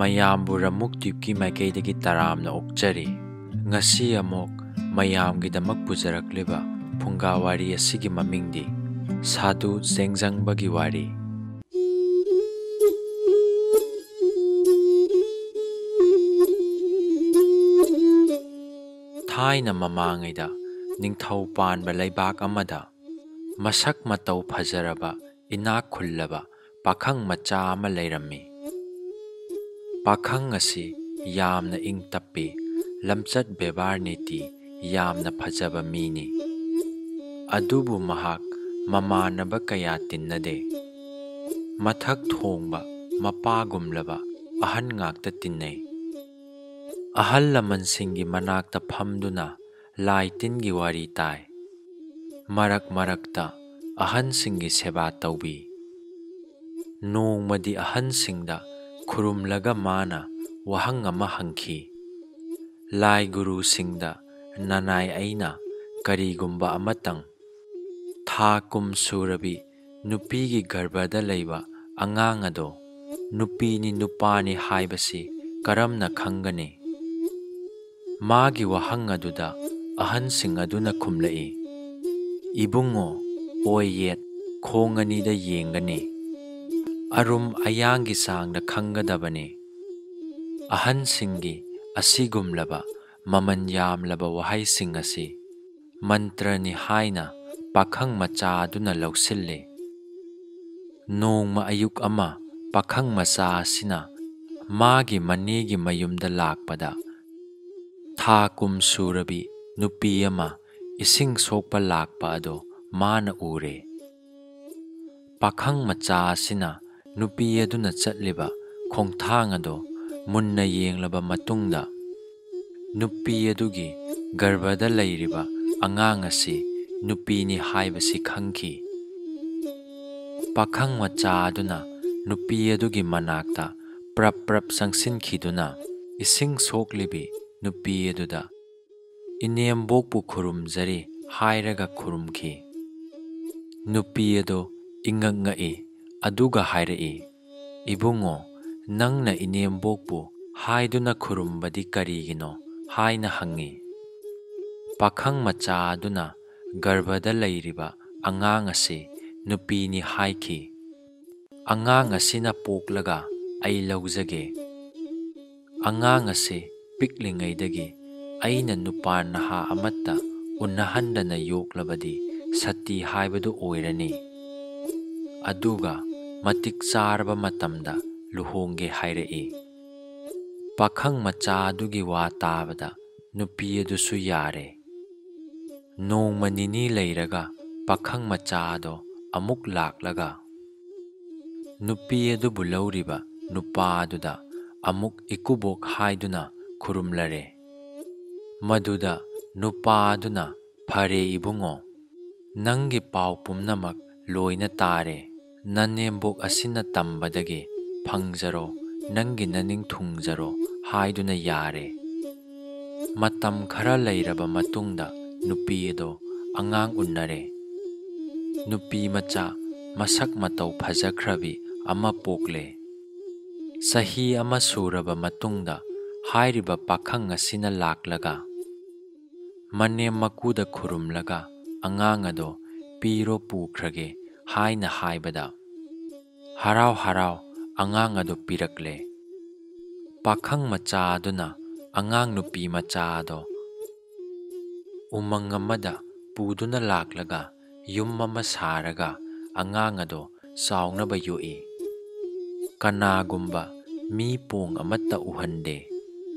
ꯃꯌꯥꯝꯕꯨ ꯔꯃꯨꯛ ꯇ꯭ꯌꯨꯕꯀꯤ ꯃꯥꯏꯀꯩꯗꯒꯤ ꯇꯔꯥꯝꯅ ꯑꯣꯛꯆꯔꯤ꯫ ꯉꯁꯤ ꯑꯃꯨꯛ ꯃꯌꯥꯝꯒꯤꯗꯃꯛ ꯄꯨꯖꯔꯛꯂꯤꯕ ꯐꯨꯡꯒꯥ ꯋꯥꯔꯤ ꯑꯁꯤꯒꯤ ꯃꯃꯤꯡꯗꯤ ꯁꯥꯗꯨ ꯆꯦꯡꯖꯪꯕꯒꯤ ꯋꯥꯔꯤ꯫ ꯊꯥꯏꯅ ꯃꯃꯥꯡꯉꯩꯗ ꯅꯤꯡꯊꯧ ꯄꯥꯟꯕ ꯂꯩꯕꯥꯛ ꯑꯃꯗ ꯃꯁꯛ ꯃꯇꯧ ꯐꯖꯔꯕ ꯏꯅꯥꯛ ꯈꯨꯜꯂꯕ ꯄꯥꯈꯪ ꯃꯆꯥ ꯑꯃ ꯂꯩꯔꯝꯃꯤ꯫ ꯄꯥꯈꯪ ꯑꯁꯤ ꯌꯥꯝꯅ ꯏꯪ ꯇꯞꯄꯤ, ꯂꯝꯆꯠ ꯕꯦꯕꯥꯔ ꯅꯤꯇꯤ ꯌꯥꯝꯅ ꯐꯖꯕ ꯃꯤꯅꯤ꯫ ꯑꯗꯨꯕꯨ ꯃꯍꯥꯛ ꯃꯃꯥꯟꯅꯕ ꯀꯌꯥ ꯇꯤꯟꯅꯗꯦ꯫ ꯃꯊꯛ ꯊꯣꯡꯕ ꯃꯄꯥꯒꯨꯝꯂꯕ ꯑꯍꯟ ꯉꯥꯛꯇ ꯇꯤꯟꯅꯩ꯫ ꯑꯍꯜ ꯂꯃꯟꯁꯤꯡꯒꯤ ꯃꯅꯥꯛꯇ ꯐꯝꯗꯨꯅ ꯂꯥꯏ ꯇꯤꯟꯒꯤ ꯋꯥꯔꯤ ꯇꯥꯏ꯫ ꯃꯔꯛ ꯃꯔꯛꯇ ꯑꯍꯟꯁꯤꯡꯒꯤ ꯁꯦꯕꯥ ꯇꯧꯕꯤ꯫ ꯅꯣꯡꯃꯗꯤ ꯑꯍꯟꯁꯤꯡꯗ ꯈꯨꯔꯨꯝꯂꯒ ꯃꯥꯅ ꯋꯥꯍꯪ ꯑꯃ ꯍꯪꯈꯤ꯫ ꯂꯥꯏ ꯒꯨꯔꯨꯁꯤꯡꯗ ꯅꯅꯥꯏ ꯑꯩꯅ ꯀꯔꯤꯒꯨꯝꯕ ꯑꯃꯇꯪ ꯊꯥ ꯀꯨꯝ ꯁꯨꯔꯕꯤ ꯅꯨꯄꯤꯒꯤ ꯒꯔꯚꯗ ꯂꯩꯕ ꯑꯉꯥꯡ ꯑꯗꯣ ꯅꯨꯄꯤꯅꯤ ꯅꯨꯄꯥꯅꯤ ꯍꯥꯏꯕꯁꯤ ꯀꯔꯝꯅ ꯈꯪꯒꯅꯤ? ꯃꯥꯒꯤ ꯋꯥꯍꯪ ꯑꯗꯨꯗ ꯑꯍꯟꯁꯤꯡ ꯑꯗꯨꯅ ꯈꯨꯝꯂꯛꯏ, ꯏꯕꯨꯡꯉꯣ, ꯑꯣꯏ ꯌꯦꯠ ꯈꯣꯡ ꯑꯅꯤꯗ ꯌꯦꯡꯒꯅꯤ, ꯑꯔꯨꯝ ꯑꯌꯥꯡꯒꯤ ꯆꯥꯡꯗ ꯈꯪꯒꯗꯕꯅꯤ꯫ ꯑꯍꯟꯁꯤꯡꯒꯤ ꯑꯁꯤꯒꯨꯝꯂꯕ ꯃꯃꯟ ꯌꯥꯝꯂꯕ ꯋꯥꯍꯩꯁꯤꯡ ꯑꯁꯤ ꯃꯟꯇ꯭ꯔꯅꯤ ꯍꯥꯏꯅ ꯄꯥꯈꯪ ꯃꯆꯥ ꯑꯗꯨꯅ ꯂꯧꯁꯤꯜꯂꯤ꯫ ꯅꯣꯡꯃ ꯑꯌꯨꯛ ꯑꯃ ꯄꯥꯈꯪ ꯃꯆꯥ ꯑꯁꯤꯅ ꯃꯥꯒꯤ ꯃꯅꯦꯒꯤ ꯃꯌꯨꯝꯗ ꯂꯥꯛꯄꯗ ꯊꯥ ꯀꯨꯝ ꯁꯨꯔꯕꯤ ꯅꯨꯄꯤ ꯑꯃ ꯏꯁꯤꯡ ꯁꯣꯛꯄ ꯂꯥꯛꯄ ꯑꯗꯣ ꯃꯥꯅ ꯎꯔꯦ꯫ ꯄꯥꯈꯪ ꯃꯆꯥ ꯑꯁꯤꯅ ꯅꯨꯄꯤ ꯑꯗꯨꯅ ꯆꯠꯂꯤꯕ ꯈꯣꯡꯊꯥꯡ ꯑꯗꯣ ꯃꯨꯟꯅ ꯌꯦꯡꯂꯕ ꯃꯇꯨꯡꯗ ꯅꯨꯄꯤ ꯑꯗꯨꯒꯤ ꯒꯔꯚꯗ ꯂꯩꯔꯤꯕ ꯑꯉꯥꯡ ꯑꯁꯤ ꯅꯨꯄꯤꯅꯤ ꯍꯥꯏꯕꯁꯤ ꯈꯪꯈꯤ꯫ ꯄꯥꯈꯪ ꯃꯆꯥ ꯑꯗꯨꯅ ꯅꯨꯄꯤ ꯑꯗꯨꯒꯤ ꯃꯅꯥꯛꯇ ꯄ꯭ꯔꯞ ꯄ꯭ꯔꯞ ꯆꯪꯁꯤꯟꯈꯤꯗꯨꯅ ꯏꯁꯤꯡ ꯁꯣꯛꯂꯤꯕꯤ ꯅꯨꯄꯤ ꯑꯗꯨꯗ ꯏꯅꯦꯝꯕꯣꯛꯄꯨ ꯈꯨꯔꯨꯝꯖꯔꯤ ꯍꯥꯏꯔꯒ ꯈꯨꯔꯨꯝꯈꯤ꯫ ꯅꯨꯄꯤ ꯑꯗꯣ ꯏꯉꯛ ꯉꯛꯏ, ꯑꯗꯨꯒ ꯍꯥꯏꯔꯛꯏ, ꯏꯕꯨꯡꯉꯣ, ꯅꯪꯅ ꯏꯅꯦꯝꯕꯣꯛꯄꯨ ꯍꯥꯏꯗꯨꯅ ꯈꯨꯔꯨꯝꯕꯗꯤ ꯀꯔꯤꯒꯤꯅꯣ ꯍꯥꯏꯅ ꯍꯪꯉꯤ꯫ ꯄꯥꯈꯪ ꯃꯆꯥ ꯑꯗꯨꯅ ꯒꯔꯚꯗ ꯂꯩꯔꯤꯕ ꯑꯉꯥꯡ ꯑꯁꯤ ꯅꯨꯄꯤꯅꯤ ꯍꯥꯏꯈꯤ꯫ ꯑꯉꯥꯡ ꯑꯁꯤꯅ ꯄꯣꯛꯂꯒ ꯑꯩ ꯂꯧꯖꯒꯦ꯫ ꯑꯉꯥꯡ ꯑꯁꯤ ꯄꯤꯛꯂꯤꯉꯩꯗꯒꯤ ꯑꯩꯅ ꯅꯨꯄꯥ ꯅꯍꯥ ꯑꯃꯠꯇ ꯎꯅꯍꯟꯗꯅ ꯌꯣꯛꯂꯕꯗꯤ ꯁꯇꯤ ꯍꯥꯏꯕꯗꯨ ꯑꯣꯏꯔꯅꯤ꯫ ꯑꯗꯨꯒ ꯃꯇꯤꯛ ꯆꯥꯔꯕ ꯃꯇꯝꯗ ꯂꯨꯍꯣꯡꯒꯦ ꯍꯥꯏꯔꯛꯏ꯫ ꯄꯥꯈꯪ ꯃꯆꯥ ꯑꯗꯨꯒꯤ ꯋꯥ ꯇꯥꯕꯗ ꯅꯨꯄꯤ ꯑꯗꯨꯁꯨ ꯌꯥꯔꯦ꯫ ꯅꯣꯡꯃ ꯅꯤꯅꯤ ꯂꯩꯔꯒ ꯄꯥꯈꯪ ꯃꯆꯥ ꯑꯗꯣ ꯑꯃꯨꯛ ꯂꯥꯛꯂꯒ ꯅꯨꯄꯤ ꯑꯗꯨꯕꯨ ꯂꯧꯔꯤꯕ ꯅꯨꯄꯥ ꯑꯗꯨꯗ ꯑꯃꯨꯛ ꯏꯀꯨꯕꯣꯛ ꯍꯥꯏꯗꯨꯅ ꯈꯨꯔꯨꯝꯂꯔꯦ꯫ ꯃꯗꯨꯗ ꯅꯨꯄꯥ ꯑꯗꯨꯅ, ꯐꯔꯦ ꯏꯕꯨꯡꯉꯣ, ꯅꯪꯒꯤ ꯄꯥꯎ ꯄꯨꯝꯅꯃꯛ ꯂꯣꯏꯅ ꯇꯥꯔꯦ꯫ ꯅꯅꯦꯝꯕꯣꯛ ꯑꯁꯤꯅ ꯇꯝꯕꯗꯒꯤ ꯐꯪꯖꯔꯣ, ꯅꯪꯒꯤ ꯅꯅꯤꯡ ꯊꯨꯡꯖꯔꯣ ꯍꯥꯏꯗꯨꯅ ꯌꯥꯔꯦ꯫ ꯃꯇꯝ ꯈꯔ ꯂꯩꯔꯕ ꯃꯇꯨꯡꯗ ꯅꯨꯄꯤ ꯑꯗꯣ ꯑꯉꯥꯡ ꯎꯟꯅꯔꯦ꯫ ꯅꯨꯄꯤ ꯃꯆꯥ ꯃꯁꯛ ꯃꯇꯧ ꯐꯖꯈ꯭ꯔꯕꯤ ꯑꯃ ꯄꯣꯛꯂꯦ꯫ ꯆꯍꯤ ꯑꯃ ꯁꯨꯔꯕ ꯃꯇꯨꯡꯗ ꯍꯥꯏꯔꯤꯕ ꯄꯥꯈꯪ ꯑꯁꯤꯅ ꯂꯥꯛꯂꯒ ꯃꯅꯦꯝ ꯃꯀꯨꯗ ꯈꯨꯔꯨꯝꯂꯒ ꯑꯉꯥꯡ ꯑꯗꯣ ꯄꯤꯔꯣ ꯄꯨꯈ꯭ꯔꯒꯦ ꯍꯥꯏꯅ ꯍꯥꯏꯕꯗ ꯍꯔꯥꯎ ꯍꯔꯥꯎ ꯑꯉꯥꯡ ꯑꯗꯨ ꯄꯤꯔꯛꯂꯦ꯫ ꯄꯥꯈꯪ ꯃꯆꯥ ꯑꯗꯨꯅ ꯑꯉꯥꯡ ꯅꯨꯄꯤ ꯃꯆꯥ ꯑꯗꯣ ꯎꯃꯪ ꯑꯃꯗ ꯄꯨꯗꯨꯅ ꯂꯥꯛꯂꯒ ꯌꯨꯝ ꯑꯃ ꯁꯥꯔꯒ ꯑꯉꯥꯡ ꯑꯗꯣ ꯆꯥꯎꯅꯕ ꯌꯣꯛꯏ꯫ ꯀꯅꯥꯒꯨꯝꯕ ꯃꯤ ꯄꯣꯡ ꯑꯃꯠꯇ ꯎꯍꯟꯗꯦ꯫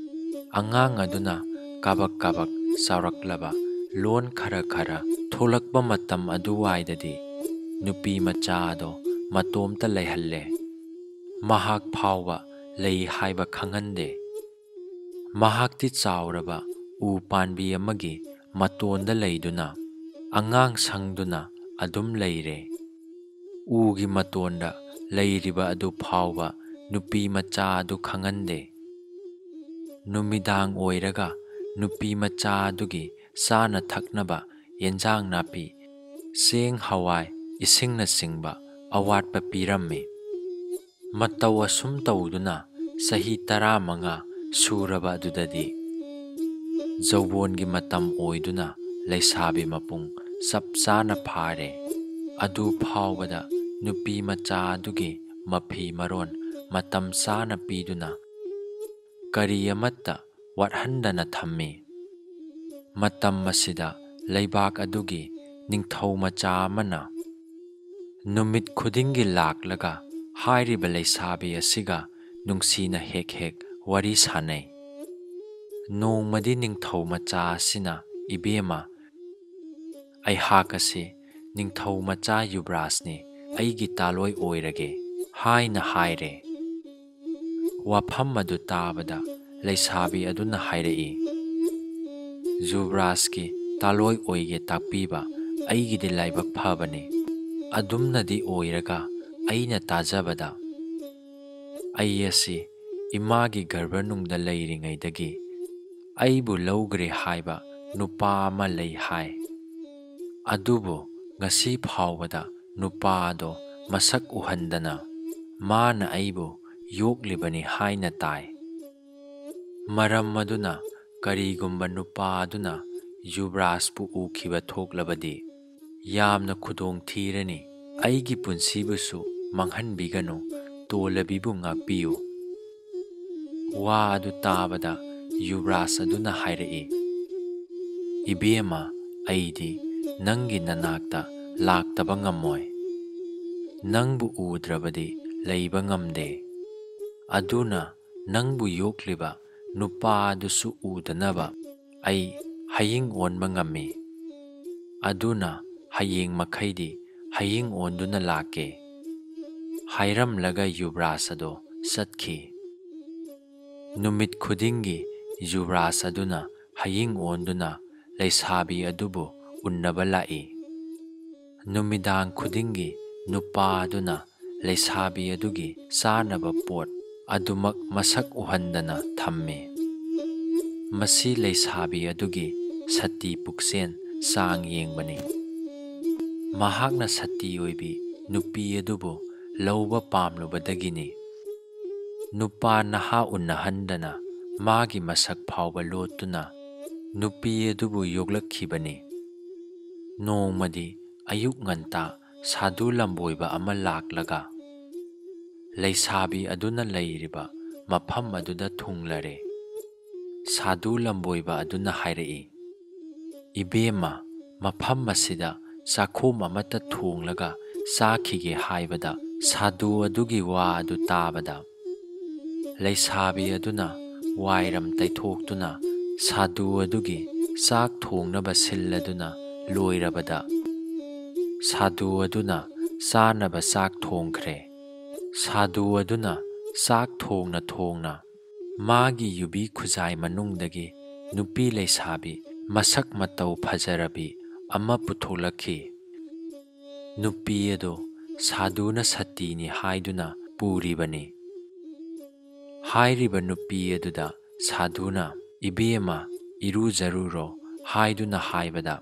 ꯑꯉꯥꯡ ꯑꯗꯨꯅ ꯀꯥꯕꯛ ꯀꯥꯕꯛ ꯆꯥꯎꯔꯛꯂꯕ ꯂꯣꯟ ꯈꯔ ꯈꯔ ꯊꯣꯛꯂꯛꯄ ꯃꯇꯝ ꯑꯗꯨꯋꯥꯏꯗꯗꯤ ꯅꯨꯄꯤ ꯃꯆꯥ ꯑꯗꯣ ꯃꯇꯣꯝꯇ ꯂꯩꯍꯜꯂꯦ꯫ ꯃꯍꯥꯛ ꯐꯥꯎꯕ ꯂꯩ ꯍꯥꯏꯕ ꯈꯪꯍꯟꯗꯦ꯫ ꯃꯍꯥꯛꯇꯤ ꯆꯥꯎꯔꯕ ꯎ ꯄꯥꯟꯕꯤ ꯑꯃꯒꯤ ꯃꯇꯣꯟꯗ ꯂꯩꯗꯨꯅ ꯑꯉꯥꯡ ꯁꯪꯗꯨꯅ ꯑꯗꯨꯝ ꯂꯩꯔꯦ꯫ ꯎꯒꯤ ꯃꯇꯣꯟꯗ ꯂꯩꯔꯤꯕ ꯑꯗꯨ ꯐꯥꯎꯕ ꯅꯨꯄꯤ ꯃꯆꯥ ꯑꯗꯨ ꯈꯪꯍꯟꯗꯦ꯫ ꯅꯨꯃꯤꯗꯥꯡ ꯑꯣꯏꯔꯒ ꯅꯨꯄꯤ ꯃꯆꯥ ꯑꯗꯨꯒꯤ ꯆꯥꯅ ꯊꯛꯅꯕ ꯌꯦꯟꯖꯥꯡ ꯅꯥꯄꯤ, ꯆꯦꯡ ꯍꯋꯥꯏ ꯏꯁꯤꯡꯅꯆꯤꯡꯕ ꯑꯋꯥꯠꯄ ꯄꯤꯔꯝꯃꯤ꯫ ꯃꯇꯧ ꯑꯁꯨꯝ ꯇꯧꯗꯨꯅ ꯆꯍꯤ 15 ꯁꯨꯔꯕ ꯑꯗꯨꯗꯗꯤ ꯖꯧꯕꯣꯟꯒꯤ ꯃꯇꯝ ꯑꯣꯏꯗꯨꯅ ꯂꯩꯁꯥꯕꯤ ꯃꯄꯨꯡ ꯆꯞ ꯆꯥꯅ ꯐꯥꯔꯦ꯫ ꯑꯗꯨ ꯐꯥꯎꯕꯗ ꯅꯨꯄꯤ ꯃꯆꯥ ꯑꯗꯨꯒꯤ ꯃꯐꯤ ꯃꯔꯣꯟ ꯃꯇꯝ ꯆꯥꯅ ꯄꯤꯗꯨꯅ ꯀꯔꯤ ꯑꯃꯠꯇ ꯋꯥꯠꯍꯟꯗꯅ ꯊꯝꯃꯤ꯫ ꯃꯇꯝ ꯑꯁꯤꯗ ꯂꯩꯕꯥꯛ ꯑꯗꯨꯒꯤ ꯅꯤꯡꯊꯧ ꯃꯆꯥ ꯑꯃꯅ ꯅꯨꯃꯤꯠ ꯈꯨꯗꯤꯡꯒꯤ ꯂꯥꯛꯂꯒ ꯍꯥꯏꯔꯤꯕ ꯂꯩꯁꯥꯕꯤ ꯑꯁꯤꯒ ꯅꯨꯡꯁꯤꯅ ꯍꯦꯛ ꯍꯦꯛ ꯋꯥꯔꯤ ꯁꯥꯅꯩ꯫ ꯅꯣꯡꯃꯗꯤ ꯅꯤꯡꯊꯧ ꯃꯆꯥ ꯑꯁꯤꯅ "ꯏꯕꯦꯝꯃ, ꯑꯩꯍꯥꯛ ꯑꯁꯤ ꯅꯤꯡꯊꯧ ꯃꯆꯥ ꯌꯨꯕꯔꯥꯖꯅꯤ, ꯑꯩꯒꯤ ꯇꯥꯂꯣꯏ ꯑꯣꯏꯔꯒꯦ" ꯍꯥꯏꯅ ꯍꯥꯏꯔꯦ꯫ ꯋꯥꯐꯝ ꯑꯗꯨ ꯇꯥꯕꯗ ꯂꯩꯁꯥꯕꯤ ꯑꯗꯨꯅ ꯍꯥꯏꯔꯛꯏ, "ꯌꯨꯕꯔꯥꯖꯀꯤ ꯇꯥꯂꯣꯏ ꯑꯣꯏꯒꯦ ꯇꯥꯛꯄꯤꯕ ꯑꯩꯒꯤꯗꯤ ꯂꯥꯏꯕꯛ ꯐꯕꯅꯤ꯫ ꯑꯗꯨꯝꯅꯗꯤ ꯑꯣꯏꯔꯒ ꯑꯩꯅ ꯇꯥꯖꯕꯗ ꯑꯩ ꯑꯁꯤ ꯏꯃꯥꯒꯤ ꯒꯔꯚꯅꯨꯡꯗ ꯂꯩꯔꯤꯉꯩꯗꯒꯤ ꯑꯩꯕꯨ ꯂꯧꯈ꯭ꯔꯦ ꯍꯥꯏꯕ ꯅꯨꯄꯥ ꯑꯃ ꯂꯩ ꯍꯥꯏ꯫ ꯑꯗꯨꯕꯨ ꯉꯁꯤ ꯐꯥꯎꯕꯗ ꯅꯨꯄꯥ ꯑꯗꯣ ꯃꯁꯛ ꯎꯍꯟꯗꯅ ꯃꯥꯅ ꯑꯩꯕꯨ ꯌꯣꯛꯂꯤꯕꯅꯤ ꯍꯥꯏꯅ ꯇꯥꯏ꯫ ꯃꯔꯝ ꯑꯗꯨꯅ ꯀꯔꯤꯒꯨꯝꯕ ꯅꯨꯄꯥ ꯑꯗꯨꯅ ꯌꯨꯕꯔꯥꯖꯄꯨ ꯎꯈꯤꯕ ꯊꯣꯛꯂꯕꯗꯤ ꯌꯥꯝꯅ ꯈꯨꯗꯣꯡꯊꯤꯔꯅꯤ꯫ ꯑꯩꯒꯤ ꯄꯨꯟꯁꯤꯕꯨꯁꯨ ꯃꯥꯡꯍꯟꯕꯤꯒꯅꯨ, ꯇꯣꯜꯂꯕꯤꯕꯨ ꯉꯥꯛꯄꯤꯌꯨ"꯫ ꯋꯥ ꯑꯗꯨ ꯇꯥꯕꯗ ꯌꯨꯕꯔꯥꯖ ꯑꯗꯨꯅ ꯍꯥꯏꯔꯛꯏ, "ꯏꯕꯦꯝꯃ, ꯑꯩꯗꯤ ꯅꯪꯒꯤ ꯅꯅꯥꯛꯇ ꯂꯥꯛꯇꯕ ꯉꯝꯃꯣꯏ꯫ ꯅꯪꯕꯨ ꯎꯗ꯭ꯔꯕꯗꯤ ꯂꯩꯕ ꯉꯝꯗꯦ꯫ ꯑꯗꯨꯅ ꯅꯪꯕꯨ ꯌꯣꯛꯂꯤꯕ ꯅꯨꯄꯥ ꯑꯗꯨꯁꯨ ꯎꯗꯅꯕ ꯑꯩ ꯍꯌꯤꯡ ꯑꯣꯟꯕ ꯉꯝꯃꯤ꯫ ꯑꯗꯨꯅ ꯍꯌꯦꯡ ꯃꯈꯩꯗꯤ ꯍꯌꯤꯡ ꯑꯣꯟꯗꯨꯅ ꯂꯥꯛꯀꯦ"꯫ ꯍꯥꯏꯔꯝꯂꯒ ꯌꯨꯕꯔꯥꯖ ꯑꯗꯣ ꯆꯠꯈꯤ꯫ ꯅꯨꯃꯤꯠ ꯈꯨꯗꯤꯡꯒꯤ ꯌꯨꯕꯔꯥꯖ ꯑꯗꯨꯅ ꯍꯌꯤꯡ ꯑꯣꯟꯗꯨꯅ ꯂꯩꯁꯥꯕꯤ ꯑꯗꯨꯕꯨ ꯎꯟꯅꯕ ꯂꯥꯛꯏ꯫ ꯅꯨꯃꯤꯗꯥꯡ ꯈꯨꯗꯤꯡꯒꯤ ꯅꯨꯄꯥ ꯑꯗꯨꯅ ꯂꯩꯁꯥꯕꯤ ꯑꯗꯨꯒꯤ ꯆꯥꯅꯕ ꯄꯣꯠ ꯑꯗꯨꯃꯛ ꯃꯁꯛ ꯎꯍꯟꯗꯅ ꯊꯝꯃꯤ꯫ ꯃꯁꯤ ꯂꯩꯁꯥꯕꯤ ꯑꯗꯨꯒꯤ ꯁꯇꯤ ꯄꯨꯛꯆꯦꯜ ꯆꯥꯡ ꯌꯦꯡꯕꯅꯤ꯫ ꯃꯍꯥꯛꯅ ꯁꯇꯤ ꯑꯣꯏꯕꯤ ꯅꯨꯄꯤ ꯑꯗꯨꯕꯨ ꯂꯧꯕ ꯄꯥꯝꯂꯨꯕꯗꯒꯤꯅꯤ꯫ ꯅꯨꯄꯥ ꯅꯍꯥ ꯎꯟꯅꯍꯟꯗꯅ ꯃꯥꯒꯤ ꯃꯁꯛ ꯐꯥꯎꯕ ꯂꯣꯠꯇꯨꯅ ꯅꯨꯄꯤ ꯑꯗꯨꯕꯨ ꯌꯣꯛꯂꯛꯈꯤꯕꯅꯤ꯫ ꯅꯣꯡꯃꯗꯤ ꯑꯌꯨꯛ ꯉꯟꯇꯥ ꯁꯥꯗꯨ ꯂꯝꯕꯣꯏꯕ ꯑꯃ ꯂꯥꯛꯂꯒ ꯂꯩꯁꯥꯕꯤ ꯑꯗꯨꯅ ꯂꯩꯔꯤꯕ ꯃꯐꯝ ꯑꯗꯨꯗ ꯊꯨꯡꯂꯔꯦ꯫ ꯁꯥꯗꯨ ꯂꯝꯕꯣꯏꯕ ꯑꯗꯨꯅ ꯍꯥꯏꯔꯛꯏ, "ꯏꯕꯦꯝꯃ, ꯃꯐꯝ ꯑꯁꯤꯗ ꯆꯥꯛꯈꯨꯝ ꯑꯃꯠꯇ ꯊꯣꯡꯂꯒ ꯆꯥꯈꯤꯒꯦ" ꯍꯥꯏꯕꯗ ꯁꯥꯗꯨ ꯑꯗꯨꯒꯤ ꯋꯥ ꯑꯗꯨ ꯇꯥꯕꯗ ꯂꯩꯁꯥꯕꯤ ꯑꯗꯨꯅ ꯋꯥꯏꯔꯝ ꯇꯩꯊꯣꯛꯇꯨꯅ ꯁꯥꯗꯨ ꯑꯗꯨꯒꯤ ꯆꯥꯛ ꯊꯣꯡꯅꯕ ꯁꯤꯜꯂꯗꯨꯅ ꯂꯣꯏꯔꯕꯗ ꯁꯥꯗꯨ ꯑꯗꯨꯅ ꯆꯥꯅꯕ ꯆꯥꯛ ꯊꯣꯡꯈ꯭ꯔꯦ꯫ ꯁꯥꯗꯨ ꯑꯗꯨꯅ ꯆꯥꯛ ꯊꯣꯡꯅ ꯊꯣꯡꯅ ꯃꯥꯒꯤ ꯌꯨꯕꯤ ꯈꯨꯖꯥꯏ ꯃꯅꯨꯡꯗꯒꯤ ꯅꯨꯄꯤ ꯂꯩꯁꯥꯕꯤ ꯃꯁꯛ ꯃꯇꯧ ꯐꯖꯔꯕꯤ ꯑꯃ ꯄꯨꯊꯣꯛꯂꯛꯈꯤ꯫ ꯅꯨꯄꯤ ꯑꯗꯣ ꯁꯥꯗꯨꯅ ꯁꯇꯤꯅꯤ ꯍꯥꯏꯗꯨꯅ ꯄꯨꯔꯤꯕꯅꯤ꯫ ꯍꯥꯏꯔꯤꯕ ꯅꯨꯄꯤ ꯑꯗꯨꯗ ꯁꯥꯗꯨꯅ "ꯏꯕꯦꯝꯃ, ꯏꯔꯨꯖꯔꯨꯔꯣ" ꯍꯥꯏꯗꯨꯅ ꯍꯥꯏꯕꯗ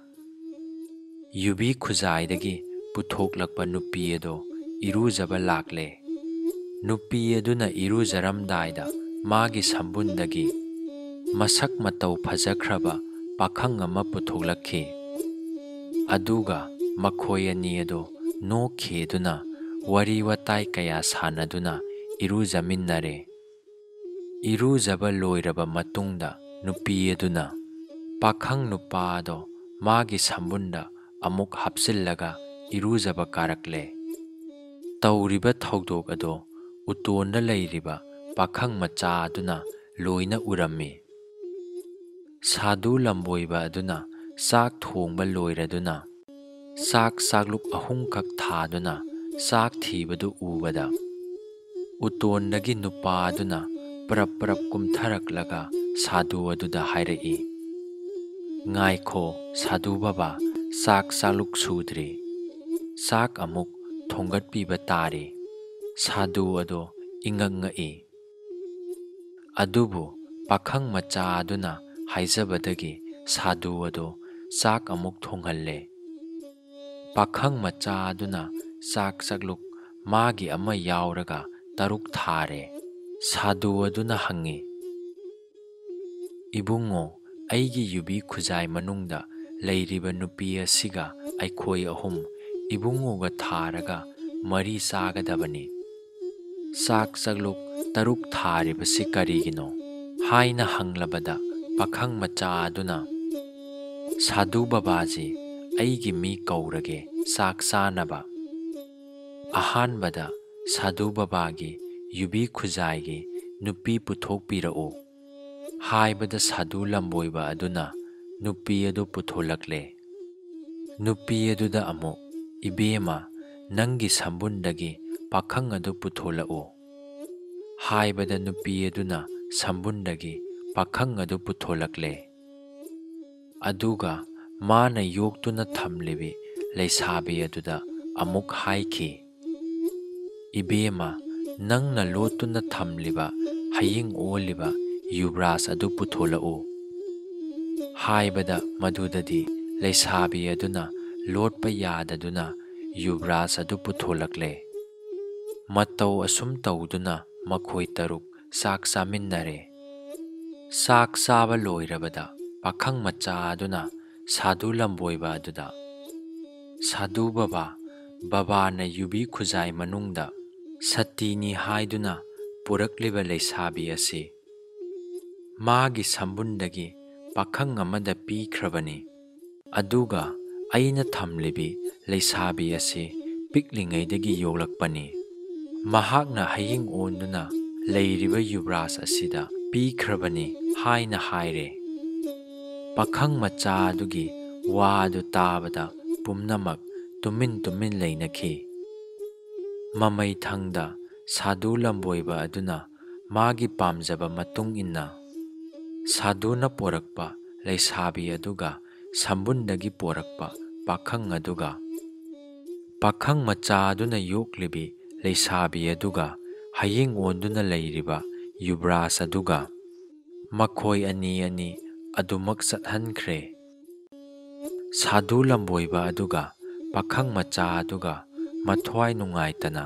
ꯌꯨꯕꯤ ꯈꯨꯖꯥꯏꯗꯒꯤ ꯄꯨꯊꯣꯛꯂꯛꯄ ꯅꯨꯄꯤ ꯑꯗꯣ ꯏꯔꯨꯖꯕ ꯂꯥꯛꯂꯦ꯫ ꯅꯨꯄꯤ ꯑꯗꯨꯅ ꯏꯔꯨꯖꯔꯝꯗꯥꯏꯗ ꯃꯥꯒꯤ ꯁꯝꯕꯨꯟꯗꯒꯤ ꯃꯁꯛ ꯃꯇꯧ ꯐꯖꯈ꯭ꯔꯕ ꯄꯥꯈꯪ ꯑꯃ ꯄꯨꯊꯣꯛꯂꯛꯈꯤ꯫ ꯑꯗꯨꯒ ꯃꯈꯣꯏ ꯑꯅꯤ ꯑꯗꯣ ꯅꯣꯛꯈꯦꯗꯨꯅ ꯋꯥꯔꯤ ꯋꯥꯇꯥꯏ ꯀꯌꯥ ꯁꯥꯅꯗꯨꯅ ꯏꯔꯨꯖꯃꯤꯟꯅꯔꯦ꯫ ꯏꯔꯨꯖꯕ ꯂꯣꯏꯔꯕ ꯃꯇꯨꯡꯗ ꯅꯨꯄꯤ ꯑꯗꯨꯅ ꯄꯥꯈꯪ ꯅꯨꯄꯥ ꯑꯗꯣ ꯃꯥꯒꯤ ꯁꯝꯕꯨꯟꯗ ꯑꯃꯨꯛ ꯍꯥꯞꯆꯤꯜꯂꯒ ꯏꯔꯨꯖꯕ ꯀꯥꯔꯛꯂꯦ꯫ ꯇꯧꯔꯤꯕ ꯊꯧꯗꯣꯛ ꯑꯗꯣ ꯎꯇꯣꯟꯗ ꯂꯩꯔꯤꯕ ꯄꯥꯈꯪ ꯃꯆꯥ ꯑꯗꯨꯅ ꯂꯣꯏꯅ ꯎꯔꯝꯃꯤ꯫ ꯁꯥꯗꯨ ꯂꯝꯕꯣꯏꯕ ꯑꯗꯨꯅ ꯆꯥꯛ ꯊꯣꯡꯕ ꯂꯣꯏꯔꯗꯨꯅ ꯆꯥꯛꯂꯨꯛ 3ꯈꯛ ꯊꯥꯗꯨꯅ ꯆꯥꯛ ꯊꯤꯕꯗꯨ ꯎꯕꯗ ꯎꯇꯣꯟꯗꯒꯤ ꯅꯨꯄꯥ ꯑꯗꯨꯅ ꯄꯔꯞ ꯄꯔꯞ ꯀꯨꯝꯊꯔꯛꯂꯒ ꯁꯥꯗꯨ ꯑꯗꯨꯗ ꯍꯥꯏꯔꯛꯏ, "ꯉꯥꯏꯈꯣ ꯁꯥꯗꯨ ꯕꯥꯕꯥ, ꯆꯥꯛꯂꯨꯛ ꯁꯨꯗ꯭ꯔꯤ, ꯆꯥꯛ ꯑꯃꯨꯛ ꯊꯣꯡꯒꯠꯄꯤꯕ ꯇꯥꯔꯤ"꯫ ꯁꯥꯗꯨ ꯑꯗꯣ ꯏꯉꯛ ꯉꯛꯏ꯫ ꯑꯗꯨꯕꯨ ꯄꯥꯈꯪ ꯃꯆꯥ ꯑꯗꯨꯅ ꯍꯥꯏꯖꯕꯗꯒꯤ ꯁꯥꯗꯨ ꯑꯗꯣ ꯆꯥꯛ ꯑꯃꯨꯛ ꯊꯣꯡꯍꯜꯂꯦ꯫ ꯄꯥꯈꯪ ꯃꯆꯥ ꯑꯗꯨꯅ ꯆꯥꯛꯂꯨꯛ ꯃꯥꯒꯤ ꯑꯃ ꯌꯥꯎꯔꯒ 6 ꯊꯥꯔꯦ꯫ ꯁꯥꯗꯨ ꯑꯗꯨꯅ ꯍꯪꯉꯤ, "ꯏꯕꯨꯡꯉꯣ, ꯑꯩꯒꯤ ꯌꯨꯕꯤ ꯈꯨꯖꯥꯏ ꯃꯅꯨꯡꯗ ꯂꯩꯔꯤꯕ ꯅꯨꯄꯤ ꯑꯁꯤꯒ ꯑꯩꯈꯣꯏ ꯑꯍꯨꯝ ꯏꯕꯨꯡꯉꯣꯒ ꯊꯥꯔꯒ ꯃꯔꯤ ꯆꯥꯒꯗꯕꯅꯤ꯫ ꯆꯥꯛ ꯆꯥꯛꯂꯨꯛ 6 ꯊꯥꯔꯤꯕꯁꯤ ꯀꯔꯤꯒꯤꯅꯣ?" ꯍꯥꯏꯅ ꯍꯪꯂꯕꯗ ꯄꯥꯈꯪ ꯃꯆꯥ ꯑꯗꯨꯅ, "ꯁꯥꯗꯨ ꯕꯥꯕꯥꯖꯤ, ꯑꯩꯒꯤ ꯃꯤ ꯀꯧꯔꯒꯦ ꯆꯥꯛ ꯆꯥꯅꯕ꯫ ꯑꯍꯥꯟꯕꯗ ꯁꯥꯗꯨ ꯕꯥꯕꯥꯒꯤ ꯌꯨꯕꯤ ꯈꯨꯖꯥꯏꯒꯤ ꯅꯨꯄꯤ ꯄꯨꯊꯣꯛꯄꯤꯔꯛꯎ" ꯍꯥꯏꯕꯗ ꯁꯥꯗꯨ ꯂꯝꯕꯣꯏꯕ ꯑꯗꯨꯅ ꯅꯨꯄꯤ ꯑꯗꯨ ꯄꯨꯊꯣꯂꯛꯂꯦ꯫ ꯅꯨꯄꯤ ꯑꯗꯨꯗ ꯑꯃꯨꯛ, "ꯏꯕꯦꯝꯃ, ꯅꯪꯒꯤ ꯁꯝꯕꯨꯟꯗꯒꯤ ꯄꯥꯈꯪ ꯑꯗꯨ ꯄꯨꯊꯣꯂꯛꯎ" ꯍꯥꯏꯕꯗ ꯅꯨꯄꯤ ꯑꯗꯨꯅ ꯁꯝꯕꯨꯟꯗꯒꯤ ꯄꯥꯈꯪ ꯑꯗꯨ ꯄꯨꯊꯣꯂꯛꯂꯦ꯫ ꯑꯗꯨꯒ ꯃꯥꯅ ꯌꯣꯛꯇꯨꯅ ꯊꯝꯂꯤꯕꯤ ꯂꯩꯁꯥꯕꯤ ꯑꯗꯨꯗ ꯑꯃꯨꯛ ꯍꯥꯏꯈꯤ, "ꯏꯕꯦꯝꯃ, ꯅꯪꯅ ꯂꯣꯠꯇꯨꯅ ꯊꯝꯂꯤꯕ ꯍꯌꯤꯡ ꯑꯣꯜꯂꯤꯕ ꯌꯨꯕ꯭ꯔꯥꯖ ꯑꯗꯨ ꯄꯨꯊꯣꯂꯛꯎ" ꯍꯥꯏꯕꯗ ꯃꯗꯨꯗꯗꯤ ꯂꯩꯁꯥꯕꯤ ꯑꯗꯨꯅ ꯂꯣꯠꯄ ꯌꯥꯗꯗꯨꯅ ꯌꯨꯕ꯭ꯔꯥꯖ ꯑꯗꯨ ꯄꯨꯊꯣꯂꯛꯂꯦ꯫ ꯃꯇꯧ ꯑꯁꯨꯝ ꯇꯧꯗꯨꯅ ꯃꯈꯣꯏ 6 ꯆꯥꯛ ꯆꯥꯃꯤꯟꯅꯔꯦ꯫ ꯆꯥꯛ ꯆꯥꯕ ꯂꯣꯏꯔꯕꯗ ꯄꯥꯈꯪ ꯃꯆꯥ ꯑꯗꯨꯅ ꯁꯥꯗꯨ ꯂꯝꯕꯣꯏꯕ ꯑꯗꯨꯗ, "ꯁꯥꯗꯨ ꯕꯥꯕꯥ, ꯕꯥꯕꯥꯅ ꯌꯨꯕꯤ ꯈꯨꯖꯥꯏ ꯃꯅꯨꯡꯗ ꯁꯇꯤꯅꯤ ꯍꯥꯏꯗꯨꯅ ꯄꯨꯔꯛꯂꯤꯕ ꯂꯩꯁꯥꯕꯤ ꯑꯁꯤ ꯃꯥꯒꯤ ꯁꯝꯕꯨꯟꯗꯒꯤ ꯄꯥꯈꯪ ꯑꯃꯗ ꯄꯤꯈ꯭ꯔꯕꯅꯤ꯫ ꯑꯗꯨꯒ ꯑꯩꯅ ꯊꯝꯂꯤꯕꯤ ꯂꯩꯁꯥꯕꯤ ꯑꯁꯤ ꯄꯤꯛꯂꯤꯉꯩꯗꯒꯤ ꯌꯣꯛꯂꯛꯄꯅꯤ꯫ ꯃꯍꯥꯛꯅ ꯍꯌꯤꯡ ꯑꯣꯟꯗꯨꯅ ꯂꯩꯔꯤꯕ ꯌꯨꯕ꯭ꯔꯥꯖ ꯑꯁꯤꯗ ꯄꯤꯈ꯭ꯔꯕꯅꯤ" ꯍꯥꯏꯅ ꯍꯥꯏꯔꯦ꯫ ꯄꯥꯈꯪ ꯃꯆꯥ ꯑꯗꯨꯒꯤ ꯋꯥ ꯑꯗꯨ ꯇꯥꯕꯗ ꯄꯨꯝꯅꯃꯛ ꯇꯨꯃꯤꯟ ꯂꯩꯅꯈꯤ꯫ ꯃꯃꯩꯊꯪꯗ ꯁꯥꯗꯨ ꯂꯝꯕꯣꯏꯕ ꯑꯗꯨꯅ ꯃꯥꯒꯤ ꯄꯥꯝꯖꯕ ꯃꯇꯨꯡ ꯏꯟꯅ ꯁꯥꯗꯨꯅ ꯄꯣꯔꯛꯄ ꯂꯩꯁꯥꯕꯤ ꯑꯗꯨꯒ ꯁꯝꯕꯨꯟꯗꯒꯤ ꯄꯣꯔꯛꯄ ꯄꯥꯈꯪ ꯑꯗꯨꯒ ꯄꯥꯈꯪ ꯃꯆꯥ ꯑꯗꯨꯅ ꯌꯣꯛꯂꯤꯕꯤ ꯂꯩꯁꯥꯕꯤ ꯑꯗꯨꯒ ꯍꯌꯤꯡ ꯑꯣꯟꯗꯨꯅ ꯂꯩꯔꯤꯕ ꯌꯨꯕ꯭ꯔꯥꯖ ꯑꯗꯨꯒ ꯃꯈꯣꯏ ꯑꯅꯤ ꯑꯗꯨꯃꯛ ꯆꯠꯍꯟꯈ꯭ꯔꯦ꯫ ꯁꯥꯗꯨ ꯂꯝꯕꯣꯏꯕ ꯑꯗꯨꯒ ꯄꯥꯈꯪ ꯃꯆꯥ ꯑꯗꯨꯒ ꯃꯊ꯭ꯋꯥꯏ ꯅꯨꯡꯉꯥꯏꯇꯅ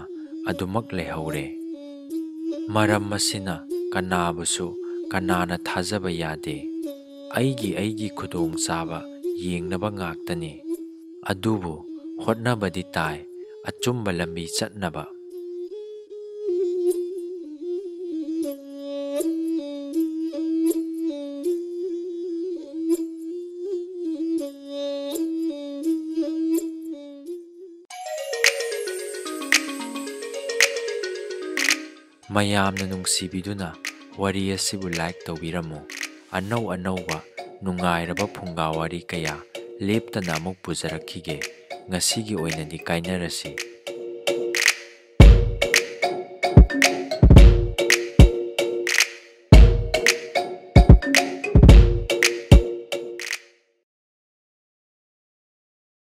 ꯑꯗꯨꯃꯛ ꯂꯩꯍꯧꯔꯦ꯫ ꯃꯔꯝ ꯑꯁꯤꯅ ꯀꯅꯥꯕꯨꯁꯨ ꯀꯅꯥꯅ ꯊꯥꯖꯕ ꯌꯥꯗꯦ꯫ ꯑꯩꯒꯤ ꯈꯨꯗꯣꯡꯆꯥꯕ ꯌꯦꯡꯅꯕ ꯉꯥꯛꯇꯅꯤ꯫ ꯑꯗꯨꯕꯨ ꯍꯣꯠꯅꯕꯗꯤ ꯇꯥꯏ ꯑꯆꯨꯝꯕ ꯂꯝꯕꯤ ꯆꯠꯅꯕ꯫ ꯃꯌꯥꯝꯅ ꯅꯨꯡꯁꯤꯕꯤꯗꯨꯅ ꯋꯥꯔꯤ ꯑꯁꯤꯕꯨ ꯂꯥꯏꯛ ꯇꯧꯕꯤꯔꯝꯃꯨ꯫ ꯑꯅꯧ ꯑꯅꯧꯕ ꯅꯨꯡꯉꯥꯏꯔꯕ ꯐꯨꯡꯒꯥ ꯋꯥꯔꯤ ꯀꯌꯥ ꯂꯦꯞꯇꯅ ꯑꯃꯨꯛ ꯄꯨꯖꯔꯛꯈꯤꯒꯦ꯫ ꯉꯁꯤꯒꯤ ꯑꯣꯏꯅꯗꯤ ꯀꯥꯏꯅꯔꯁꯤ꯫